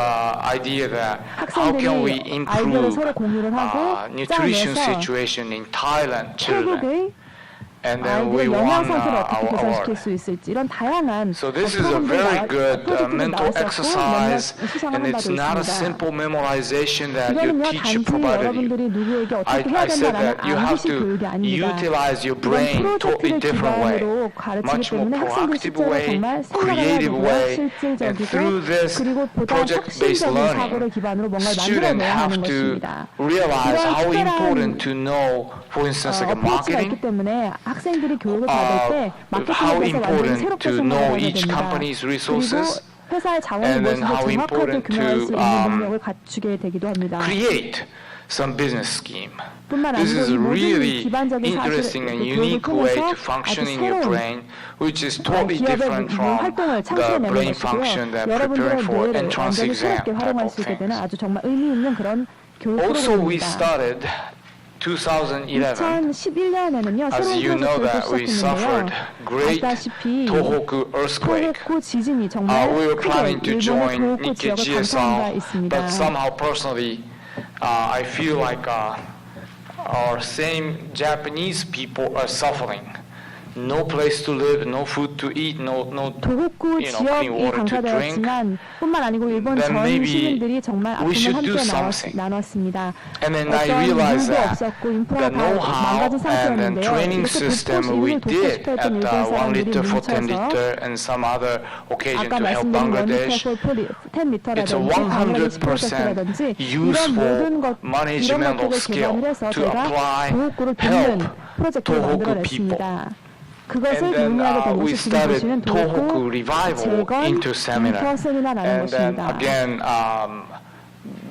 A: idea that how can we
B: 학생들이 아이디어를 서로
A: improve
B: 공유를 하고
A: nutrition
B: 짜내서
A: situation in Thailand children.
B: 태국의
A: And then we
B: 아이들의
A: won
B: 영양 상태를 어떻게
A: our
B: 개선시킬
A: award.
B: 수 있을지 이런 다양한
A: So this is a very good mental exercise, and it's not a simple memorization that your
B: 이거는요
A: teacher
B: 단지
A: provided you.
B: 여러분들이 누구에게 어떻게 해야
A: I said
B: 된다는
A: that you have
B: 암기식
A: to
B: 교육이 아닙니다.
A: utilize your
B: 이런
A: brain totally
B: 프로젝트를
A: different way,
B: 기반으로 가르치기
A: much more
B: 때문에 학생들이
A: proactive
B: 실제로
A: way,
B: 정말 생각을 해야
A: creative
B: 되고요.
A: way, and
B: 실질적이고
A: through this
B: 그리고 보다
A: project-based
B: 혁신적인 사고를
A: learning,
B: 기반으로 뭔가를
A: students
B: 만들어내야
A: have
B: 하는
A: to
B: 것입니다.
A: realize
B: 이런
A: how
B: 특별한
A: important to know, for instance, like a
B: 어프로치가 있기
A: marketing.
B: 때문에 학생들이 교육을 받을 때
A: How
B: 마케팅에 대해서 완전히
A: important
B: 새롭게
A: to
B: 생각을
A: know
B: 해야
A: each
B: 됩니다.
A: company's
B: 그리고
A: resources,
B: 회사의 자원이
A: and then
B: 무엇인지
A: how
B: 정확하게
A: important
B: 규명할 수
A: to,
B: 있는 능력을 갖추게 되기도 합니다.
A: create some business scheme.
B: 뿐만
A: This
B: 아니고
A: is
B: 이
A: a
B: 모든
A: really
B: 기반적인
A: interesting and
B: 교육을
A: unique way
B: 통해서
A: to function
B: 아주
A: in your
B: 새로운
A: brain, which is totally
B: 기업의
A: different from
B: 활동을
A: the
B: 창출해내는
A: brain
B: 것이고요.
A: function that
B: 여러분들의
A: preparing for
B: 뇌를
A: entrance
B: 완전히
A: exam
B: 새롭게
A: type
B: 활용할
A: of
B: 수 있게 되는
A: things.
B: 아주 정말 의미 있는 그런 교육
A: Also, we
B: 프로그램입니다.
A: started 2011.
B: 2011년에는요
A: As
B: 새로운
A: you know
B: 프로젝트를
A: that we suffered
B: 시작했는데요.
A: great
B: 아시다시피
A: Tohoku earthquake.
B: 토호쿠 지진이 정말
A: We were
B: 크게
A: planning to
B: 일본의
A: join
B: 토호쿠
A: Nikkei
B: 지역을 강타한 바
A: GSL,
B: 있습니다.
A: but somehow personally, I feel like our same Japanese people are suffering. No place to live, no food to eat, no
B: 도호쿠
A: clean
B: 지역이
A: water to drink.
B: 강타되었지만 뿐만 아니고 일본
A: Then
B: 전
A: maybe
B: 시민들이 정말
A: we
B: 아픔을
A: should
B: 함께
A: do something.
B: 나눴습니다.
A: And then I
B: 어떤
A: realized
B: 물도
A: that
B: 없었고
A: the
B: 인프라가 다
A: know-how
B: 망가진
A: and then
B: 상태였는데요.
A: training
B: 이렇게
A: system
B: 돕고
A: we
B: 이민을 돕고
A: did
B: 싶어
A: at
B: 했던 일본
A: 1
B: 사람들이
A: liter for 10
B: 뭉쳐서
A: liter and some other occasion
B: 아까
A: to help
B: 말씀드린
A: Bangladesh.
B: 10리터라든지
A: It's a
B: 방글라데시
A: 100%
B: 프로젝트라든지 이런
A: useful
B: 모든 것 이런
A: managemental
B: 것들을
A: skill
B: 기반으로 해서
A: to
B: 제가
A: apply,
B: 도호쿠를
A: help
B: 돕는 프로젝트를
A: Tohoku
B: 만들어냈습니다. 그것을
A: And then
B: 논의하게 된
A: we
B: 것이 지금
A: started
B: 보시는
A: Tohoku
B: 도호쿠
A: Revival
B: 재건
A: into seminar.
B: 인터 세미나라는
A: And then
B: 것입니다.
A: again,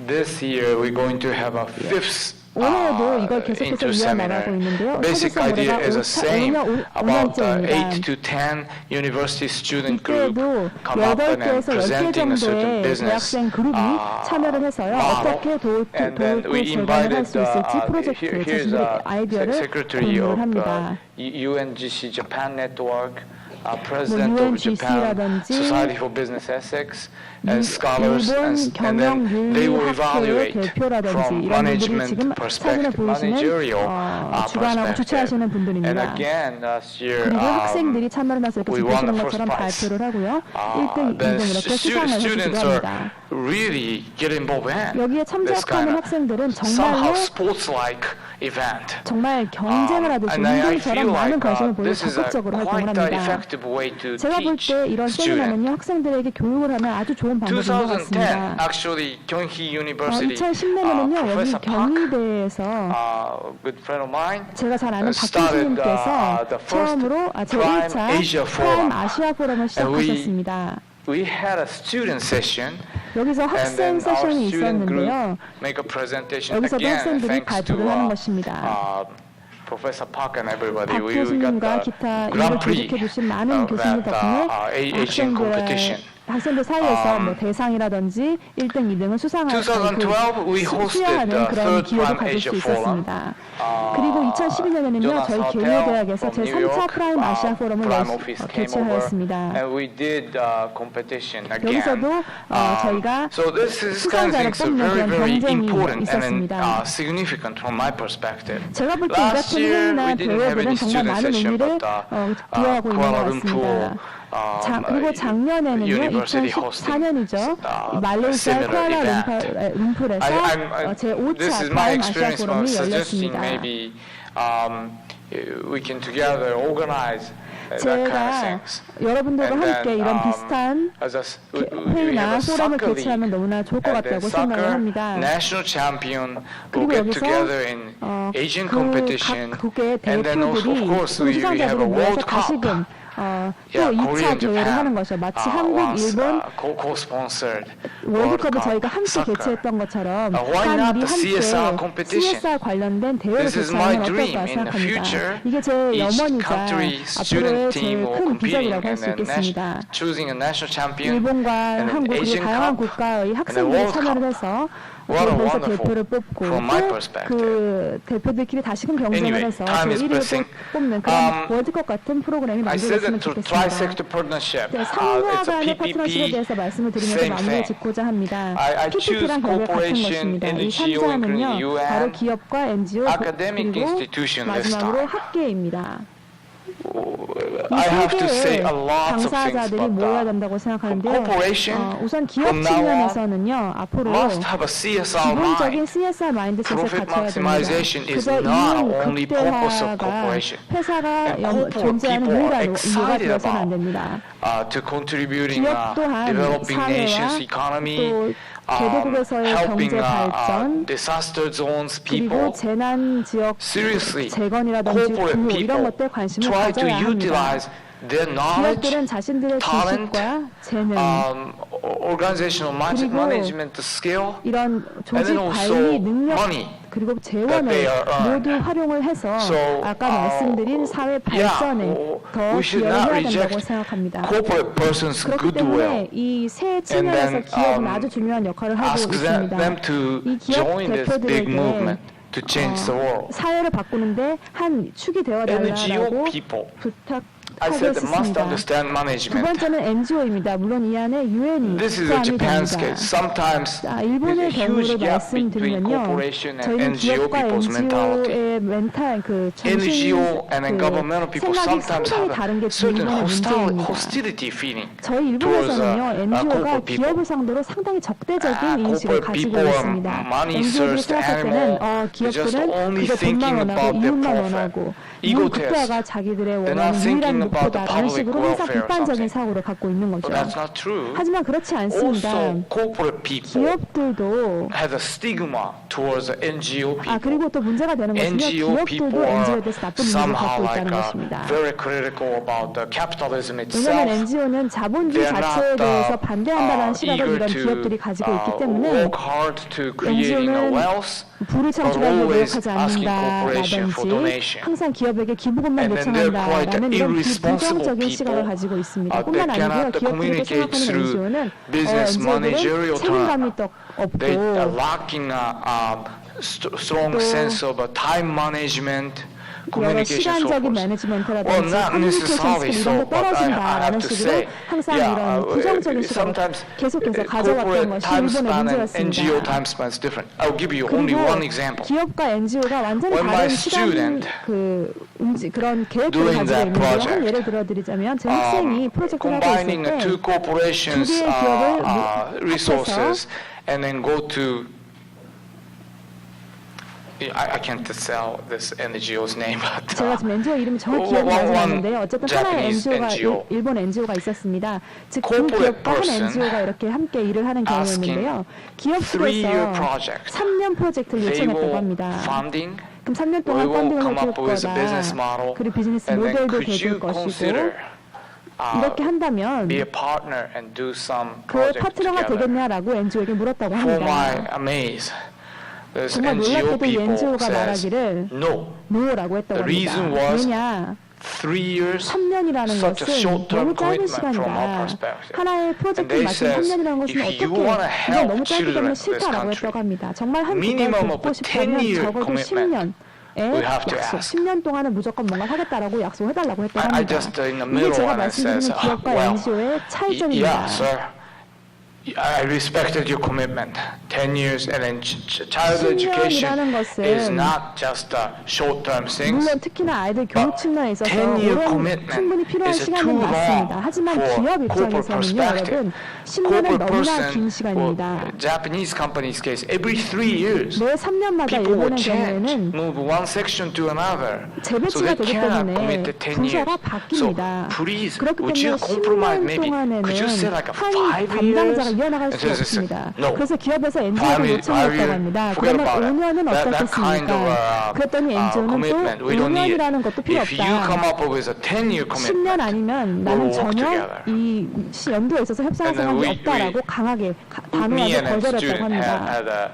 A: this year we're going to have a fifth
B: 올해에도 이걸 계속해서
A: into
B: 이어나가고
A: seminar.
B: 있는데요.
A: Basic
B: 사실상
A: idea
B: 올해가
A: is the same about
B: 5년째입니다.
A: 8 to 10 university student group
B: 이때에도
A: come up and then
B: 8개에서 10개
A: presenting a certain
B: 정도의
A: business
B: 대학생 그룹이 참여를 해서요.
A: model.
B: 어떻게
A: And then
B: 도입
A: we
B: 재단을 할
A: invited
B: 수 있을지 프로젝트
A: here's
B: 자신들의 아이디어를
A: secretary
B: 공유를
A: of
B: 합니다.
A: UNGC Japan Network, president of Japan
B: UNGC라든지
A: Society for Business Ethics, and scholars,
B: 일본
A: and then they will
B: 경영윤리학회의
A: evaluate
B: 대표라든지
A: from
B: 이런 분들이 지금
A: management
B: 사진을
A: perspective,
B: 보이시는
A: managerial
B: 주관하고 주최하시는
A: perspective. And
B: 분들입니다.
A: again, last year,
B: 그리고 학생들이 참여를 해서 이렇게
A: we
B: 지금
A: won
B: 보시는
A: the
B: 것처럼
A: first prize.
B: 발표를 하고요. 1등,
A: Then
B: 2등 이렇게 수상을 해주기도
A: students
B: 합니다.
A: are really get involved in
B: 여기에
A: this kind
B: 참석하는
A: of
B: 학생들은
A: somehow
B: 정말로
A: sports-like event.
B: 정말 경쟁을 하듯이
A: And I
B: 운동처럼
A: feel
B: 많은
A: like
B: 관심을 보이고
A: this is a
B: 적극적으로 활동을
A: quite
B: 합니다.
A: effective way to
B: 제가 볼
A: teach
B: 때 이런
A: students.
B: 세미나는요 학생들에게 교육을 하는 아주 좋은 방법인 것
A: 2010,
B: 같습니다.
A: actually, Kyunghee University,
B: 2010년에는요 여기
A: Professor Park,
B: 경희대에서
A: good friend of mine,
B: 제가 잘 아는 박
A: started
B: 교수님께서
A: the first
B: 처음으로
A: Prime
B: 제1차
A: Asia
B: 프라임
A: Forum.
B: 아시아 포럼을 시작하셨습니다.
A: We had a student session,
B: 여기서
A: and
B: 학생
A: then our
B: 세션이
A: student group
B: 있었는데요.
A: make a presentation
B: 여기서도
A: again,
B: 학생들이
A: thanks to
B: 발표를 하는 것입니다.
A: Professor Park and everybody.
B: 박
A: We got
B: 교수님과
A: the
B: 기타 이를
A: Grand Prix
B: 교육해 주신 많은
A: of
B: 교수님
A: that
B: 덕분에
A: Asian competition.
B: 학생들 사이에서 뭐 대상이라든지 1등, 2등을 수상할
A: 2012, we hosted
B: 수여하는
A: the
B: 그런
A: third
B: 기회도
A: Prime
B: 가질 수
A: Asia Forum.
B: 있었습니다. 그리고 2012년에는요 저희 경희대학에서 제3차 프라임 아시아 포럼을 개최하였습니다.
A: And we did competition again.
B: 여기서도 저희가
A: So this kind of
B: 수상자를
A: things are
B: 뽑는
A: very,
B: 그런
A: very
B: 경쟁이
A: important and
B: 있었습니다.
A: significant from my perspective.
B: 제가 볼 때 이
A: Last
B: 같은
A: year
B: 회의나
A: we didn't have any
B: 대회들은 정말
A: student
B: 많은
A: session,
B: 의미를
A: but
B: 부여하고 있는 것
A: Kuala
B: 같습니다.
A: Lumpur
B: 그리고 작년에는요,
A: University hosting
B: 2014년이죠. 말레이시아
A: similar
B: 쿠알라룸푸르에서
A: this is
B: 제5차
A: my
B: 프라임 아시아
A: experience
B: 포럼이
A: suggesting
B: 열렸습니다.
A: maybe we can together organize that kind of
B: 제가
A: things.
B: 여러분들과
A: And
B: 함께
A: then,
B: 이런 비슷한
A: we
B: 회의나
A: have a
B: 포럼을
A: soccer
B: 개최하면
A: league.
B: 너무나 좋을 것
A: And then
B: 같다고 생각을
A: soccer
B: 합니다.
A: national champion will
B: 그리고
A: get
B: 여기서
A: together in Asian competition,
B: 각국의
A: and then also of
B: 대표들이
A: course we have a
B: 우수상자들을
A: World
B: 모여서
A: Cup.
B: 다시금 또 2차 대회를 하는 거죠. 마치 한국, 일본 월드컵을 저희가 함께 개최했던 것처럼 한일이 함께 CSR 관련된 대회를 개최하면 어떨까 생각합니다. 이게 제 염원이자 앞으로의 제일 큰 비전이라고 할 수 있겠습니다. 일본과 한국 그리고 다양한 국가의 학생들이 참여를 해서 거기서 대표를 뽑고 그 대표들끼리 다시금 경쟁을 해서 또 1위를 뽑는 그런 월드컵 같은 프로그램이 만들어졌으면 좋겠습니다. 네, 3년간의 파트너십에 대해서 말씀을 드리면서 마무리를 짓고자 합니다. PPP랑 결국 같은 것입니다. 이 3자는요 바로 기업과 NGO 그리고 마지막으로 학계입니다. 이 세 개의 당사자들이 모여야 된다고 생각하는데요. 우선 기업 측면에서는요, 앞으로 기본적인 CSR 마인드셋을 갖춰야 됩니다. 그저 이윤 극대화가 회사가 존재하는 유일한 이유가 되어서는 안 됩니다. 기업 또한 사회와 또 개도국에서의 경제 발전, 그리고 재난 지역 재건이라든지 구호 이런 것들 관심을 가져야 합니다. 기업들은 자신들의 지식과 재능, 그리고 이런 조직 관리 능력, 그리고 재원을 모두 활용을 해서 아까 말씀드린 사회 발전에 더 기여를 해야 된다고 생각합니다. 그렇기 때문에 이 세 측면에서 기업은 아주 중요한 역할을 하고 있습니다. 이 기업 대표들에게 사회를 바꾸는데 한 축이 되어달라고 부탁하겠습니다. 두 번째는 NGO입니다. 물론 이 안에 UN이 포함이 됩니다. 일본의 경우를 말씀드리면요, 저희는 기업과 NGO의 멘탈, 정신, 생각이 상당히 다른 게 일본의 문제입니다. 저희 일본에서는요, NGO가 기업을 상대로 상당히 적대적인 인식을 가지고 있습니다. NGO들이 생각할 때는 기업들은 그저 돈만 원하고 이윤만 원하고 이윤 극대화가 자기들의 원하는 유일한 목표다라는 식으로 항상 비판적인 사고를 갖고 있는 거죠. 하지만 그렇지 않습니다. 기업들도 그리고 또 문제가 되는 것은요, 기업들도 NGO에 대해서 나쁜 인식을 갖고 있다는 것입니다. 왜냐하면 NGO는 자본주의 자체에 대해서 반대한다는 시각을 이런 기업들이 가지고 있기 때문에 NGO는 부를 창출하려고 노력하지 않는다라든지 항상 기업에게 기부금만 요청한다라는 이런 부정적인 시각을 가지고 있습니다. 뿐만 아니고요, 기업들이 생각하는 NGO는 책임감이 또 없고 여러 시간적인 매니지먼트라든지 커뮤니케이션 스킬 이런 거 떨어진다라는 식으로 항상 이런 부정적인 시각을 계속해서 가져왔던 것이 일본의 문제였습니다. 그리고 기업과 NGO가 완전히 다른 시간 그런 계획들을 가지고 있는데요. 한 예를 들어드리자면 제 학생이 프로젝트를 하고 있을 때 두 개의 기업을 합해서
A: I can't tell this NGO's name, but
B: 제가 지금 NGO 이름이 정확히 기억이 나지 않는데요. 어쨌든 하나의 NGO가 일본 NGO가 있었습니다. 즉 두 기업과 한 NGO가 이렇게 함께 일을 하는 경우였는데요. 기업들에서 3년 프로젝트를 요청했다고 합니다. 그럼 3년 동안 펀딩을 해줄 거다. 그리고 비즈니스 모델도 대줄 것이고 이렇게 한다면 그 파트너가 되겠냐라고 NGO에게 물었다고 합니다. 정말 놀랍게도 NGO가 말하기를 NO라고 했다고 합니다. 왜냐? 3년이라는 것은 너무 짧은 시간이다. 하나의 프로젝트를 마치는 3년이라는 것은 어떻게 이건 너무 짧기 때문에 싫다라고 했다고 합니다. 정말 한 국가를 돕고 싶다면 적어도 10년 약속, 10년 동안은 무조건 뭔가 하겠다라고 약속해달라고 했다고 합니다. 이게 제가 말씀드리는 기업과 NGO의 차이점입니다.
A: I respected your commitment. 10 years and then child education is not just a short-term thing.
B: 물론 특히나 아이들 교육 측면에 있어서 물론 충분히 필요한 시간은 맞습니다. 하지만 기업 입장에서는요, 여러분 10년은 너무나 긴 시간입니다.
A: Japanese companies case every 3 years.
B: 매 3년마다 일본의 경우에는
A: move one section to another.
B: 재배치가 되기 때문에 부서가 바뀝니다. 그렇기 때문에 10년 동안에는 한 담당자가 이어나갈 수 없습니다.
A: No.
B: 그래서 기업에서 NGO를 요청했다고 합니다. 그러면 5년은 어떻겠습니까? 그랬더니 NGO는 또 5년이라는 것도 필요 없다. 10년 아니면 나는 전혀 이 연도에 있어서 협상할 생각이 없다라고 강하게 단호하게 거절했다고 합니다.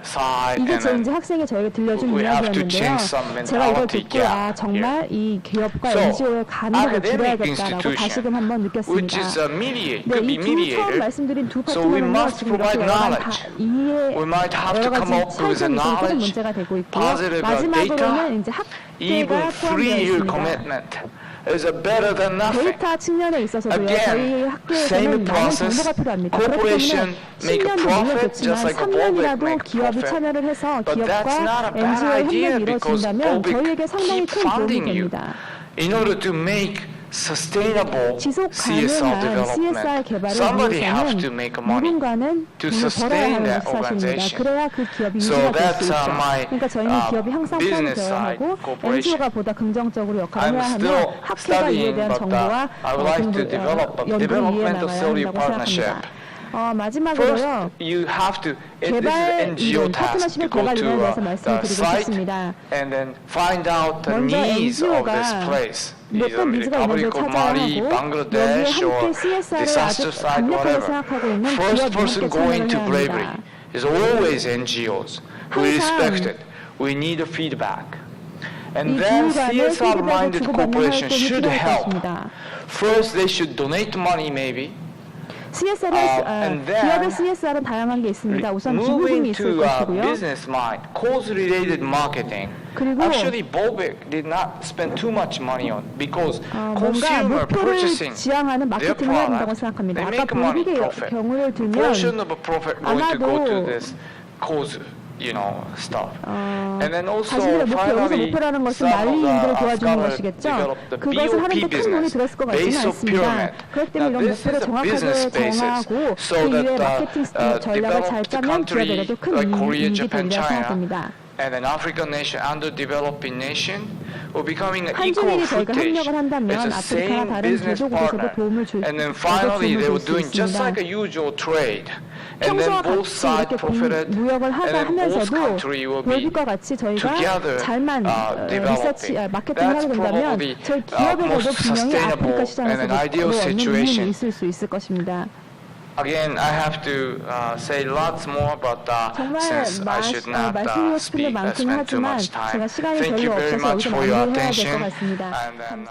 B: 이게 제 이제 학생이 저에게 들려준 이야기였는데요. 제가 이걸 듣고 정말 이 기업과 NGO의 간극을 줄여야겠다라고 다시금 한번 느꼈습니다. 네, 이 처음 말씀드린 두 파트너는요, 지금 이렇게 여러 가지 차이점이 있어서 큰 문제가 되고 있고요. 마지막으로는 이제 학계가 포함되어 있습니다. 데이터 측면에 있어서도요, 저희 학교에서는 많은 정보가 필요합니다. 그렇기 때문에 10년도 물론 좋지만 3년이라도 기업이 참여를 해서 기업과 NGO의 협력이 이루어진다면 저희에게 상당히 큰 도움이 됩니다. 지속 가능한 CSR 개발을 위해서는 누군가는 돈을 벌어야 하는 사실입니다. 그래야 그 기업이 유지가 될 수 있죠. 그러니까 저희는 기업이 항상 포함되어야 하고 NGO가 보다 긍정적으로 역할을 해야 하며 학계가 이에 대한 정보와 연구를 이해해 나가야 한다고 생각합니다. 마지막으로요, 개발 파트너십의 개발 이론에 대해서 말씀을 드리고 싶습니다. 먼저 NGO가 어떤 니즈가 있는지 찾아야 하고 여기에 함께 CSR을 아주 강력하게 생각하고 있는 기업이 함께 참여를 해야 합니다. 항상 이 기관의 피드백을 주고받는 활동이 필요할 것입니다. 기업의 CSR은 다양한 게 있습니다. 우선 기부금이 있을 것이고요. 그리고 뭔가 목표를 지향하는 마케팅을 해야 된다고 생각합니다. 아까 보빅의 경우를 들면 아마도 자신들의 여기서 목표라는 것은 난리 인들을 도와주는 것이겠죠. 그것을 하는데 큰 돈이 들었을 것 같지는 않습니다. 그렇기 때문에 이런 목표를 정확하게 정하고 그 이후에 마케팅 전략을 잘 짜면 기업에게도 큰 이익이 된다고 생각됩니다. 한중일이 저희가 협력을 한다면 아프리카나 다른 개도국에서도 도움을 줄 수 있습니다. 평소와 같이 이렇게 무역을 하면서도 볼빅과 같이 저희가 잘만 마케팅을 하게 된다면 저희 기업에서도 분명히 아프리카 시장에서 목표로 얻는 이익이 있을 수 있을 것입니다.
A: Again, I have to say lots more, but since I should not spend too much time, thank you very much for your attention. And